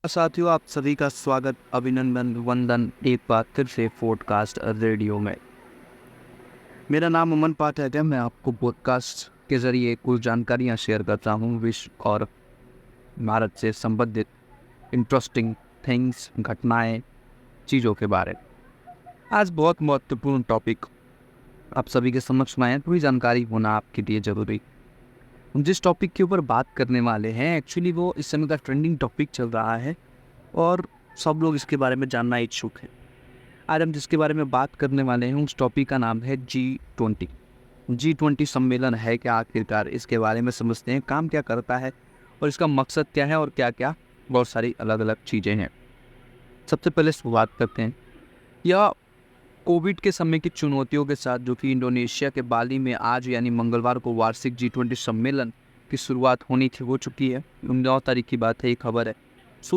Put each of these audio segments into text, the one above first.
साथियों, आप सभी का स्वागत, अभिनंदन, वंदन एक बार फिर से पॉडकास्ट रेडियो में। मेरा नाम अमन पाठक है। मैं आपको पॉडकास्ट के ज़रिए कुछ जानकारियाँ शेयर करता हूँ विश्व और भारत से संबंधित इंटरेस्टिंग थिंग्स, घटनाएं, चीज़ों के बारे में। आज बहुत महत्वपूर्ण टॉपिक आप सभी के समक्ष में है, थोड़ी जानकारी होना आपके लिए ज़रूरी। हम जिस टॉपिक के ऊपर बात करने वाले हैं, एक्चुअली वो इस समय का ट्रेंडिंग टॉपिक चल रहा है और सब लोग इसके बारे में जानना इच्छुक हैं। आज हम जिसके बारे में बात करने वाले हैं उस टॉपिक का नाम है G20। G20 सम्मेलन है क्या आखिरकार, इसके बारे में समझते हैं। काम क्या करता है और इसका मकसद क्या है और क्या क्या बहुत सारी अलग अलग चीज़ें हैं। सबसे पहले शुरुआत करते हैं। यह कोविड के समय की चुनौतियों के साथ, जो कि इंडोनेशिया के बाली में आज यानी मंगलवार को वार्षिक G20 सम्मेलन की शुरुआत होनी थी, हो चुकी है। 9 तारीख की बात है, ये खबर है।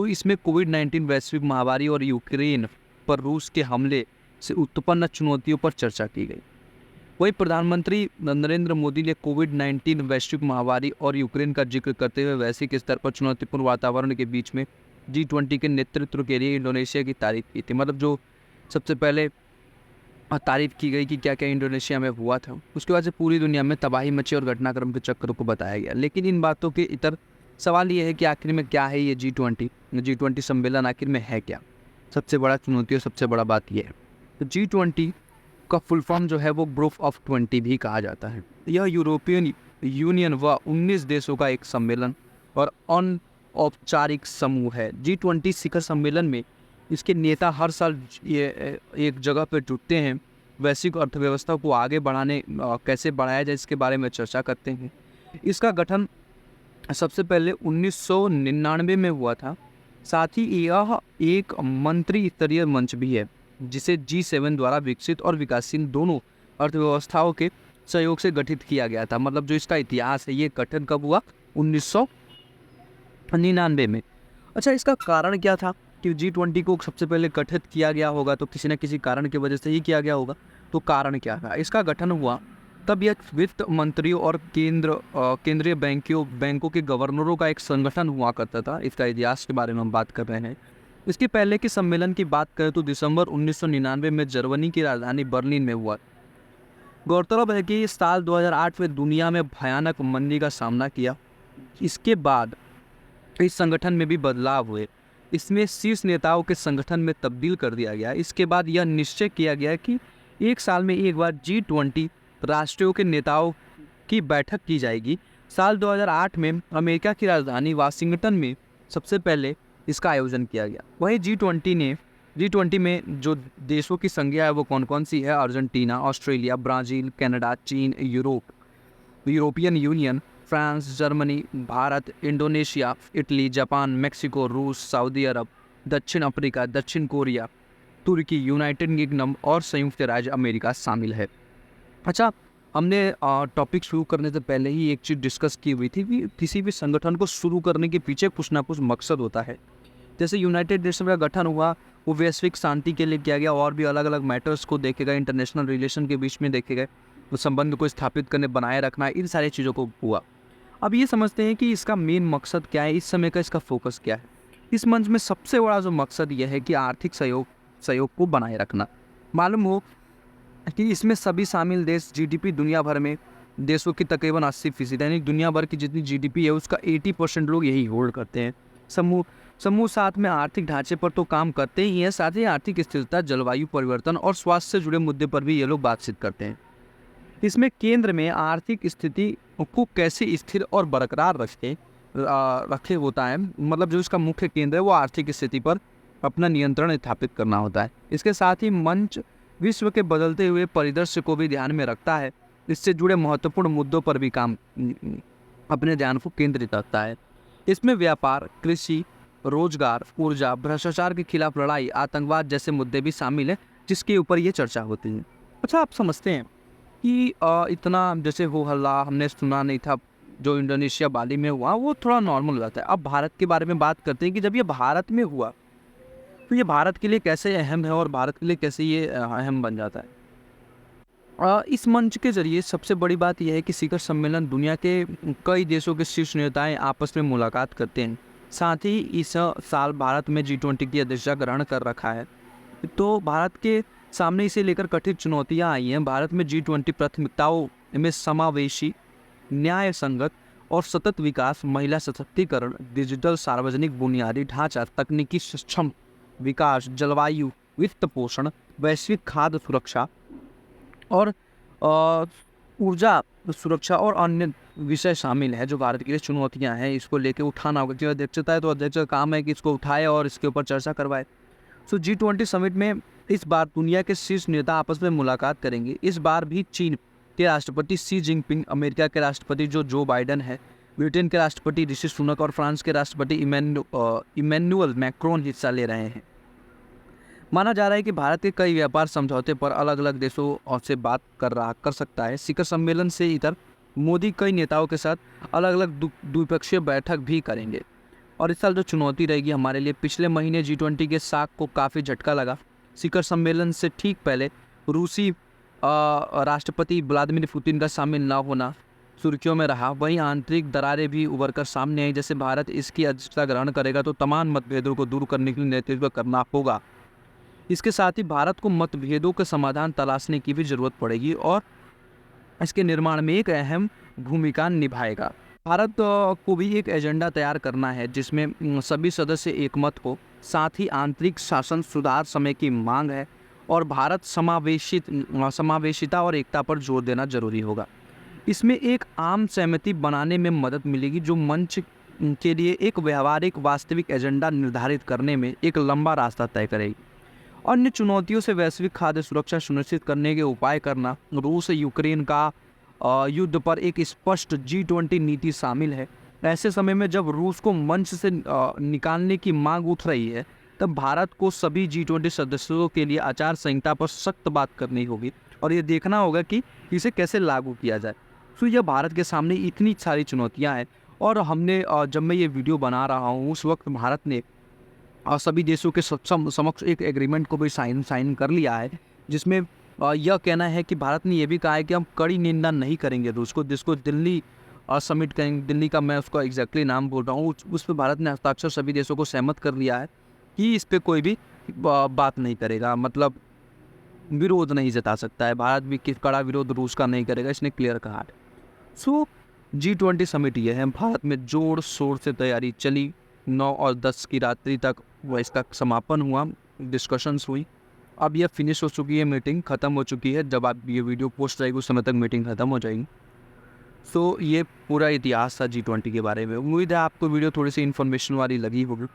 इसमें कोविड-19 वैश्विक महामारी और यूक्रेन पर रूस के हमले से उत्पन्न चुनौतियों पर चर्चा की गई। वहीं प्रधानमंत्री नरेंद्र मोदी ने कोविड-19 वैश्विक महामारी और यूक्रेन का जिक्र करते हुए वैश्विक स्तर पर चुनौतीपूर्ण वातावरण के बीच में G20 के नेतृत्व के लिए इंडोनेशिया की तारीफ की थी। मतलब जो सबसे पहले तारीफ की गई कि क्या क्या इंडोनेशिया में हुआ था, उसके बाद से पूरी दुनिया में तबाही मची और घटनाक्रम के चक्र को बताया गया। लेकिन इन बातों के इतर सवाल ये है कि आखिर में क्या है ये G20 सम्मेलन आखिर में है क्या। सबसे बड़ा चुनौती और सबसे बड़ा बात यह है तो G20 का फुल फॉर्म जो है वो ग्रुप ऑफ 20 भी कहा जाता है। यह यूरोपियन यूनियन व 19 देशों का एक सम्मेलन और अनौपचारिक समूह है। G20 शिखर सम्मेलन में इसके नेता हर साल ये एक जगह पर जुटते हैं, वैश्विक अर्थव्यवस्था को आगे बढ़ाने कैसे बढ़ाया जाए इसके बारे में चर्चा करते हैं। इसका गठन सबसे पहले 1999 में हुआ था। साथ ही यह एक मंत्री स्तरीय मंच भी है जिसे G7 द्वारा विकसित और विकासशील दोनों अर्थव्यवस्थाओं के सहयोग से गठित किया गया था। मतलब जो इसका इतिहास है, ये गठन कब हुआ? 1999 में। अच्छा, इसका कारण क्या था कि G20 को सबसे पहले गठित किया गया होगा? तो किसी न किसी कारण की वजह से ही किया गया होगा। तो कारण क्या था? इसका गठन हुआ तब यह वित्त मंत्रियों और केंद्रीय बैंकों के गवर्नरों का एक संगठन हुआ करता था। इसका इतिहास के बारे में हम बात कर रहे हैं। इसके पहले के सम्मेलन की बात करें तो दिसंबर 1999 में जर्मनी की राजधानी बर्लिन में हुआ। गौरतलब है कि साल 2008 में दुनिया में भयानक मंदी का सामना किया। इसके बाद इस संगठन में भी बदलाव हुए। इसमें शीर्ष नेताओं के संगठन में तब्दील कर दिया गया। इसके बाद यह निश्चय किया गया कि एक साल में एक बार G20 राष्ट्रों के नेताओं की बैठक की जाएगी। साल 2008 में अमेरिका की राजधानी वाशिंगटन में सबसे पहले इसका आयोजन किया गया। वहीं G20 में जो देशों की संख्या है वो कौन कौन सी है? अर्जेंटीना, ऑस्ट्रेलिया, ब्राज़ील, कनाडा, चीन, European union, France, Germany, Bharat, Indonesia, Italy, Japan, Mexico, रूस, सऊदी अरब, दक्षिण अफ्रीका, दक्षिण कोरिया, तुर्की, यूनाइटेड किंगडम और संयुक्त राज्य अमेरिका शामिल है। अच्छा, हमने टॉपिक शुरू करने से पहले ही एक चीज़ डिस्कस की हुई थी कि किसी भी संगठन को शुरू करने के पीछे कुछ ना कुछ मकसद होता है। जैसे यूनाइटेड नेशन का गठन हुआ, वो वैश्विक शांति के लिए किया गया और भी अलग अलग मैटर्स को देखे गए, इंटरनेशनल रिलेशन के बीच में देखे गए, तो संबंध को स्थापित करने, बनाए रखना, इन सारी चीज़ों को हुआ। अब ये समझते हैं कि इसका मेन मकसद क्या है, इस समय का इसका फोकस क्या है। इस मंच में सबसे बड़ा जो मकसद यह है कि आर्थिक सहयोग को बनाए रखना। मालूम हो कि इसमें सभी शामिल देश जीडीपी दुनिया भर में देशों की तकरीबन 80%, यानी दुनिया भर की जितनी जीडीपी है उसका 80% लोग यही होल्ड करते हैं। समूह साथ में आर्थिक ढांचे पर तो काम करते ही हैं, साथ ही आर्थिक स्थिरता, जलवायु परिवर्तन और स्वास्थ्य से जुड़े मुद्दे पर भी ये लोग बातचीत करते हैं। इसमें केंद्र में आर्थिक स्थिति को कैसे स्थिर और बरकरार रखे होता है। मतलब जो इसका मुख्य केंद्र है वो आर्थिक स्थिति पर अपना नियंत्रण स्थापित करना होता है। इसके साथ ही मंच विश्व के बदलते हुए परिदृश्य को भी ध्यान में रखता है। इससे जुड़े महत्वपूर्ण मुद्दों पर भी अपने ध्यान को केंद्रित रखता है। इसमें व्यापार, कृषि, रोजगार, ऊर्जा, भ्रष्टाचार के खिलाफ लड़ाई, आतंकवाद जैसे मुद्दे भी शामिल हैं जिसके ऊपर ये चर्चा होती है। अच्छा, आप समझते हैं कि इतना जैसे हो हल्ला हमने सुना नहीं था जो इंडोनेशिया बाली में हुआ, वो थोड़ा नॉर्मल हो जाता है। अब भारत के बारे में बात करते हैं कि जब ये भारत में हुआ तो ये भारत के लिए कैसे अहम है और भारत के लिए कैसे ये अहम बन जाता है। इस मंच के जरिए सबसे बड़ी बात यह है कि शिखर सम्मेलन दुनिया के कई देशों के शीर्ष नेताएं आपस में मुलाकात करते हैं। साथ ही इस साल भारत में G20 की अध्यक्षता ग्रहण कर रखा है। तो भारत के सामने इसे लेकर कठिन चुनौतियां आई हैं। भारत में G20 प्राथमिकताओं में समावेशी, न्याय संगत और सतत विकास, महिला सशक्तिकरण, डिजिटल सार्वजनिक बुनियादी ढांचा, तकनीकी सक्षम विकास, जलवायु, वित्त पोषण, वैश्विक खाद्य सुरक्षा और ऊर्जा सुरक्षा और अन्य विषय शामिल है जो भारत के लिए चुनौतियां हैं। इसको लेके उठाना होगा, क्योंकि अध्यक्षता है तो अध्यक्ष का काम है कि इसको उठाए और इसके ऊपर चर्चा करवाए। सो G20 समिट में इस बार दुनिया के शीर्ष नेता आपस में मुलाकात करेंगे। इस बार भी चीन के राष्ट्रपति शी जिनपिंग, अमेरिका के राष्ट्रपति जो बाइडन है, ब्रिटेन के राष्ट्रपति ऋषि सुनक और फ्रांस के राष्ट्रपति इमैनुअल मैक्रोन हिस्सा ले रहे हैं। माना जा रहा है कि भारत के कई व्यापार समझौते पर अलग अलग देशों से बात कर सकता है। शिखर सम्मेलन से इतर मोदी कई नेताओं के साथ अलग अलग द्विपक्षीय बैठक भी करेंगे। और इस साल जो चुनौती रहेगी हमारे लिए, पिछले महीने G20 के साख को काफ़ी झटका लगा। शिखर सम्मेलन से ठीक पहले रूसी राष्ट्रपति व्लादिमीर पुतिन का शामिल न होना सुर्खियों में रहा। वहीं आंतरिक दरारें भी उभर कर सामने आई। जैसे भारत इसकी अध्यक्षता ग्रहण करेगा तो तमाम मतभेदों को दूर करने के लिए नेतृत्व करना होगा। इसके साथ ही भारत को मतभेदों के समाधान तलाशने की भी ज़रूरत पड़ेगी और इसके निर्माण में एक अहम भूमिका निभाएगा। भारत को भी एक एजेंडा तैयार करना है जिसमें सभी सदस्य एकमत हो। साथ ही आंतरिक शासन सुधार समय की मांग है और भारत समावेशिता और एकता पर जोर देना जरूरी होगा। इसमें एक आम सहमति बनाने में मदद मिलेगी जो मंच के लिए एक व्यावहारिक वास्तविक एजेंडा निर्धारित करने में एक लंबा रास्ता तय करेगी। अन्य चुनौतियों से वैश्विक खाद्य सुरक्षा सुनिश्चित करने के उपाय करना, रूस यूक्रेन का युद्ध पर एक स्पष्ट G20 नीति शामिल है। ऐसे समय में जब रूस को मंच से निकालने की मांग उठ रही है, तब भारत को सभी G20 सदस्यों के लिए आचार संहिता पर सख्त बात करनी होगी और ये देखना होगा कि इसे कैसे लागू किया जाए। तो यह भारत के सामने इतनी सारी चुनौतियाँ हैं और हमने जब मैं ये वीडियो बना रहा हूँ उस वक्त भारत ने सभी देशों के समक्ष एक एग्रीमेंट को भी साइन कर लिया है, जिसमें यह कहना है कि भारत ने यह भी कहा है कि हम कड़ी निंदा नहीं करेंगे रूस को, जिसको दिल्ली समिट करेंगे। दिल्ली का मैं उसका एग्जैक्टली नाम बोल रहा हूँ, उस पर भारत ने हस्ताक्षर सभी देशों को सहमत कर लिया है कि इस पर कोई भी बात नहीं करेगा, मतलब विरोध नहीं जता सकता है। भारत भी कड़ा विरोध रूस का नहीं करेगा, इसने क्लियर कहा है। सो G20 समिट ये है, भारत में जोर शोर से तैयारी चली। 9 और 10 की रात्रि तक वह इसका समापन हुआ, डिस्कशंस हुई। अब यह फिनिश हो चुकी है, मीटिंग ख़त्म हो चुकी है। जब आप ये वीडियो पोस्ट रहेगी उस समय तक मीटिंग ख़त्म हो जाएगी। सो ये पूरा इतिहास था G20 के बारे में। उम्मीद है आपको वीडियो थोड़ी सी इन्फॉर्मेशन वाली लगी होगी।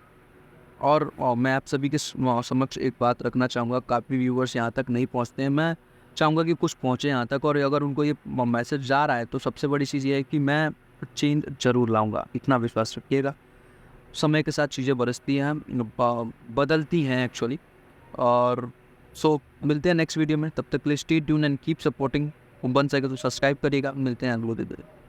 और मैं आप सभी के समक्ष एक बात रखना चाहूँगा, काफ़ी व्यूवर्स यहाँ तक नहीं पहुँचते हैं। मैं चाहूँगा कि कुछ पहुँचे यहाँ तक, और अगर उनको ये मैसेज जा रहा है तो सबसे बड़ी चीज़ ये है कि मैं चेंज ज़रूर लाऊँगा, इतना विश्वास रखिएगा। समय के साथ चीज़ें बदलती हैं एक्चुअली। और सो मिलते हैं नेक्स्ट वीडियो में, तब तक के लिए stay tune and keep supporting. बन सके तो सब्सक्राइब करिएगा। मिलते हैं अगले वीडियो।